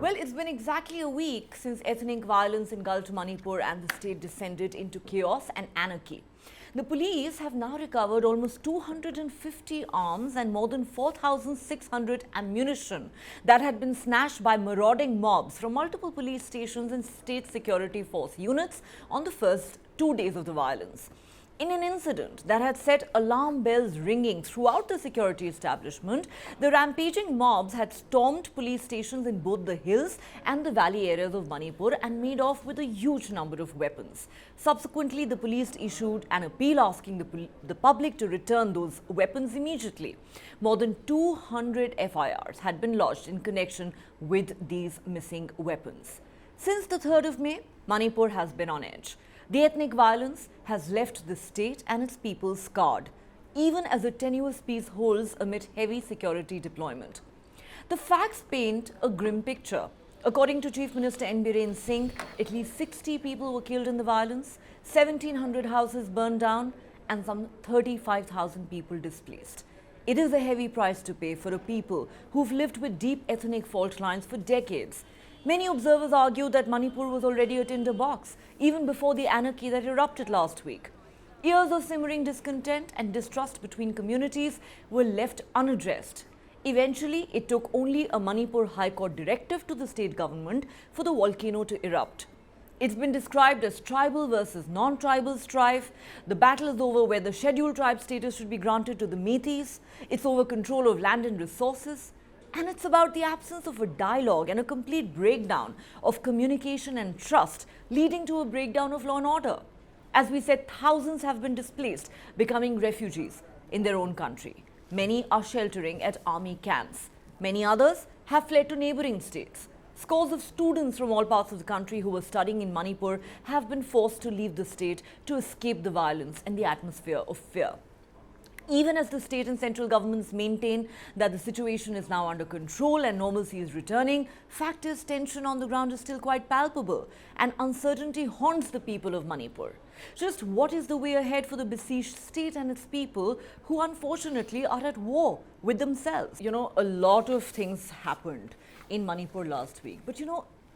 Well, it's been exactly a week since ethnic violence engulfed Manipur and the state descended into chaos and anarchy. The police have now recovered almost 250 arms and more than 4,600 ammunition that had been snatched by marauding mobs from multiple police stations and state security force units on the first 2 days of the violence. In an incident that had set alarm bells ringing throughout the security establishment, the rampaging mobs had stormed police stations in both the hills and the valley areas of Manipur and made off with a huge number of weapons. Subsequently, the police issued an appeal asking the public to return those weapons immediately. More than 200 FIRs had been lodged in connection with these missing weapons. Since the 3rd of May, Manipur has been on edge. The ethnic violence has left the state and its people scarred, even as a tenuous peace holds amid heavy security deployment. The facts paint a grim picture. According to Chief Minister N. Biren Singh, at least 60 people were killed in the violence, 1,700 houses burned down, and some 35,000 people displaced. It is a heavy price to pay for a people who've lived with deep ethnic fault lines for decades. Many observers argue that Manipur was already a tinderbox, even before the anarchy that erupted last week. Years of simmering discontent and distrust between communities were left unaddressed. Eventually, it took only a Manipur High Court directive to the state government for the volcano to erupt. It's been described as tribal versus non-tribal strife. The battle is over whether scheduled tribe status should be granted to the Meiteis. It's over control of land and resources. And it's about the absence of a dialogue and a complete breakdown of communication and trust, leading to a breakdown of law and order. As we said, thousands have been displaced, becoming refugees in their own country. Many are sheltering at army camps. Many others have fled to neighboring states. Scores of students from all parts of the country who were studying in Manipur have been forced to leave the state to escape the violence and the atmosphere of fear. Even as the state and central governments maintain that the situation is now under control and normalcy is returning, fact is tension on the ground is still quite palpable and uncertainty haunts the people of Manipur. Just what is the way ahead for the besieged state and its people who unfortunately are at war with themselves? You know, a lot of things happened in Manipur last week, but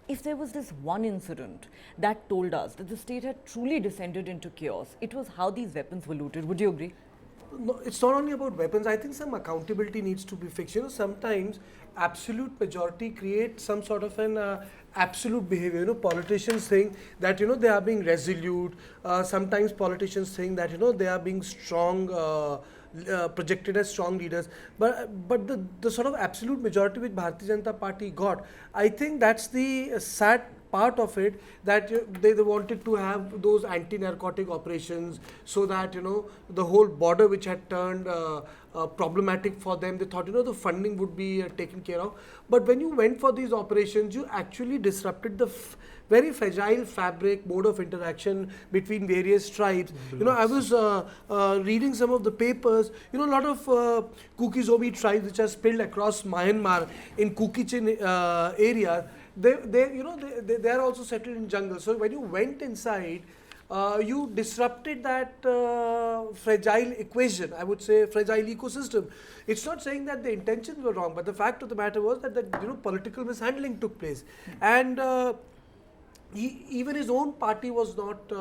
if there was this one incident that told us that the state had truly descended into chaos, it was how these weapons were looted. Would you agree? No, it's not only about weapons. I think some accountability needs to be fixed. Sometimes absolute majority create some sort of an absolute behavior. Politicians think that they are being resolute. Sometimes politicians think that they are being strong, projected as strong leaders. But the sort of absolute majority which Bharatiya Janata Party got, I think that's the sad part of it, that they wanted to have those anti-narcotic operations so that the whole border which had turned problematic for them, they thought the funding would be taken care of. But when you went for these operations, you actually disrupted the very fragile fabric mode of interaction between various tribes. I was reading some of the papers. A lot of Kuki-Zomi tribes which are spilled across Myanmar in Kukichin area. They are also settled in jungle. So when you went inside, you disrupted that fragile equation, I would say fragile ecosystem. It's not saying that the intentions were wrong, but the fact of the matter was that political mishandling took place. And even his own party was not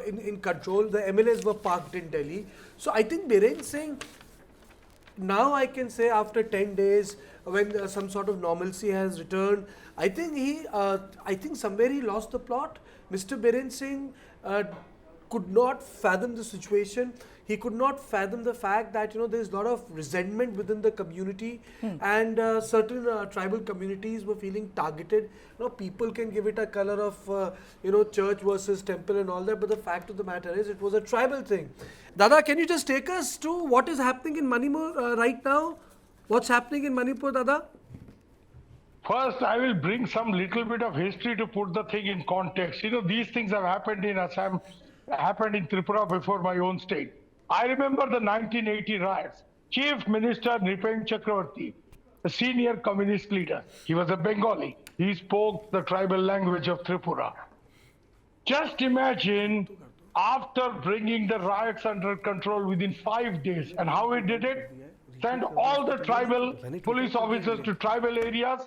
in control. The MLAs were parked in Delhi. So I think Biren Singh, now I can say after 10 days, when some sort of normalcy has returned, I think somewhere he lost the plot. Mr. Biren Singh could not fathom the situation. He could not fathom the fact that there is a lot of resentment within the community, and certain tribal communities were feeling targeted. People can give it a color of church versus temple and all that, but the fact of the matter is it was a tribal thing. Dada, can you just take us to what is happening in Manipur right now? What's happening in Manipur, Dada? First, I will bring some little bit of history to put the thing in context. These things have happened in Assam, happened in Tripura before my own state. I remember the 1980 riots. Chief Minister Nripen Chakravarti, a senior communist leader, he was a Bengali. He spoke the tribal language of Tripura. Just imagine, after bringing the riots under control within 5 days, and how he did it? Send all the tribal police officers to tribal areas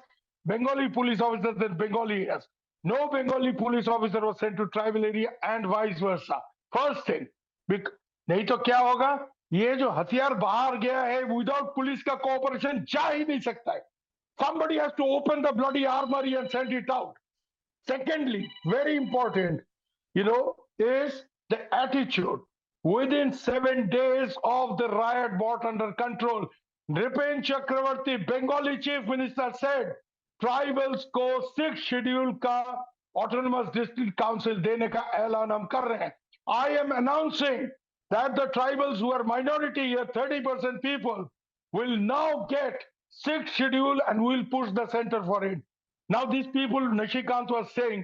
Bengali police officers than Bengali has. No Bengali police officer was sent to tribal area and vice versa. First thing, नहीं तो क्या होगा, ये जो हथियार बाहर गया है विदाउट पुलिस का कोऑपरेशन जा ही नहीं सकता है. Somebody has to open the bloody armory and send it out. Secondly, very important, is the attitude. Within 7 days of the riot brought under control, Nripen Chakravarti, Bengali Chief Minister, said tribals को 6th schedule का autonomous district council देने का ऐलान हम कर रहे हैं. I am announcing that the tribals who are minority here, 30% people, will now get 6th schedule and will push the center for it. Now these people, Nishikant was saying,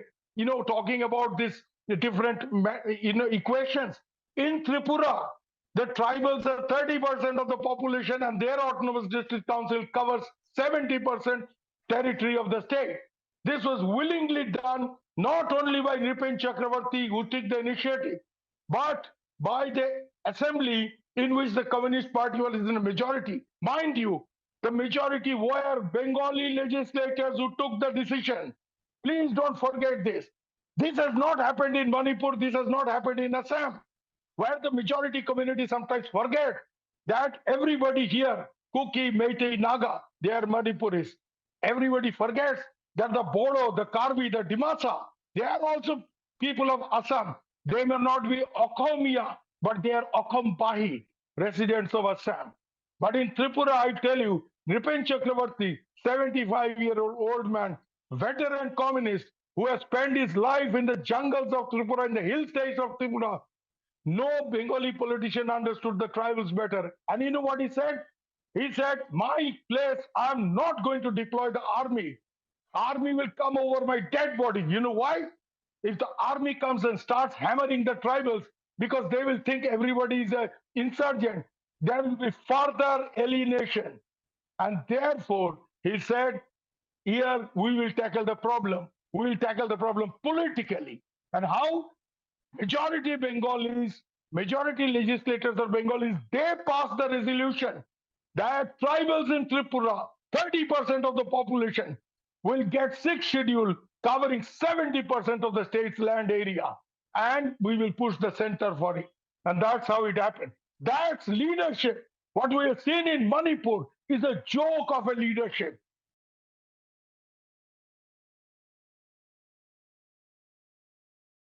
talking about this the different equations. In Tripura, the tribals are 30% of the population and their autonomous district council covers 70% territory of the state. This was willingly done not only by Nripen Chakravarti, who took the initiative, but by the assembly in which the Communist Party was in a majority. Mind you, the majority were Bengali legislators who took the decision. Please don't forget this. This has not happened in Manipur, this has not happened in Assam, where the majority community sometimes forget that everybody here, Kuki, Meitei, Naga, they are Manipuris. Everybody forgets that the Bodo, the Karbi, the Dimasa, they are also people of Assam. They may not be Okhomia, but they are Okhompahi, residents of Assam. But in Tripura, I tell you, Nripen Chakravarti, 75-year-old man, veteran communist, who has spent his life in the jungles of Tripura, in the hill states of Tripura. No Bengali politician understood the tribals better. And you know what he said? He said, my place, I'm not going to deploy the army. Army will come over my dead body. You know why? If the army comes and starts hammering the tribals, because they will think everybody is an insurgent, there will be further alienation. And therefore, he said, here we will tackle the problem. We will tackle the problem politically. And how? Majority Bengalis, majority legislators of Bengalis, they passed the resolution that tribals in Tripura, 30% of the population, will get 6th schedule covering 70% of the state's land area. And we will push the center for it. And that's how it happened. That's leadership. What we have seen in Manipur is a joke of a leadership.